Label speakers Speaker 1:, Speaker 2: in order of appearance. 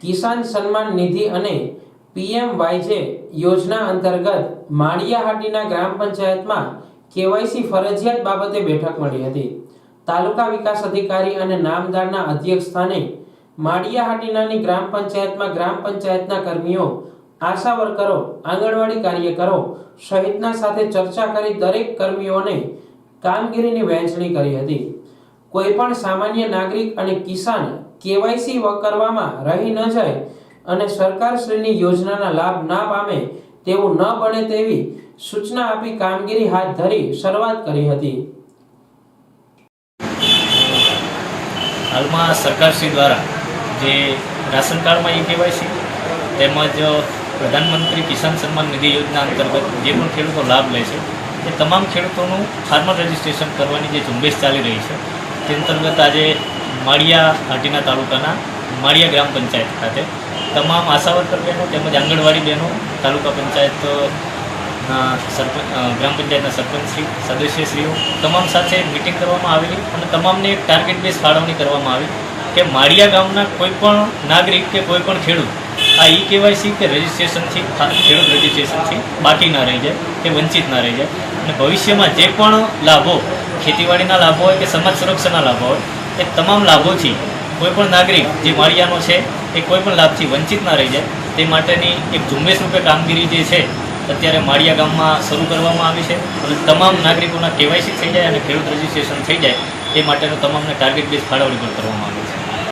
Speaker 1: કિસાન સન્માન નિધિ અને પીએમવાયજે યોજના અંતર્ગત માળિયાહાટીના ગ્રામ પંચાયતમાં કેવાયસી ફરજિયાત બાબતે બેઠક મળી હતી। તાલુકા વિકાસ અધિકારી અને નામદારના અધ્યક્ષ સ્થાને માળિયાહાટીનાની ગ્રામ પંચાયતના કર્મીઓ, આશા વર્કરો, આંગણવાડી કાર્યકરો સહિતના સાથે ચર્ચા કરી દરેક કર્મીઓને કામગીરીની વહેંચણી કરી હતી। કોઈ પણ સામાન્ય નાગરિક અને કિસાન કેવાયસી કરવામાં રહી ન જાય અને સરકારશ્રીની યોજનાના લાભ ના પામે તેવું ન બને તેવી સૂચના આપી કામગીરી હાથ ધરી શરૂઆત કરી હતી।
Speaker 2: હાલમાં સરકારશ્રી દ્વારા જે રાશન કાર્ડમાં ઈ-કેવાયસી તેમજ પ્રધાનમંત્રી કિસાન સન્માન નિધિ યોજના અંતર્ગત જે પણ ખેડૂતો લાભ લે છે એ તમામ ખેડૂતોનું ફાર્મર રજિસ્ટ્રેશન કરવાની જે ઝુંબેશ ચાલી રહી છે તે અંતર્ગત આજે માળિયાહાટીના તાલુકાના માળિયા ગ્રામ પંચાયત ખાતે તમામ આશા વર્કર બહેનો તેમજ આંગણવાડી બહેનો, તાલુકા પંચાયત ગ્રામ પંચાયતના સરપંચશ્રી, સદસ્યશ્રીઓ તમામ સાથે મિટિંગ કરવામાં આવેલી અને તમામને એક ટાર્ગેટ બેઝ ફાળવણી કરવામાં આવી કે માળિયા ગામના કોઈ પણ નાગરિક કે કોઈ પણ ખેડૂત આ ઈ-કેવાયસી કે રજિસ્ટ્રેશનથી ખેડૂત રજિસ્ટ્રેશનથી બાકી ના રહી જાય કે વંચિત ના રહી જાય અને ભવિષ્યમાં જે પણ લાભો ખેતીવાડીના લાભો હોય કે સમાજ સુરક્ષાના લાભો હોય એ તમામ લાભોથી કોઈ પણ નાગરિક જે માળિયાનો છે એ કોઈ પણ લાભથી વંચિત ના રહી જાય તે માટેની એક ઝુંબેશ રૂપે કામગીરી જે છે અત્યારે માળિયા ગામમાં શરૂ કરવામાં આવી છે અને તમામ નાગરિકોના કેવાયસી થઈ જાય અને ખેડૂત રજિસ્ટ્રેશન થઈ જાય એ માટેનો તમામને ટાર્ગેટ બેઝ ફાળવણી પણ કરવામાં આવી છે।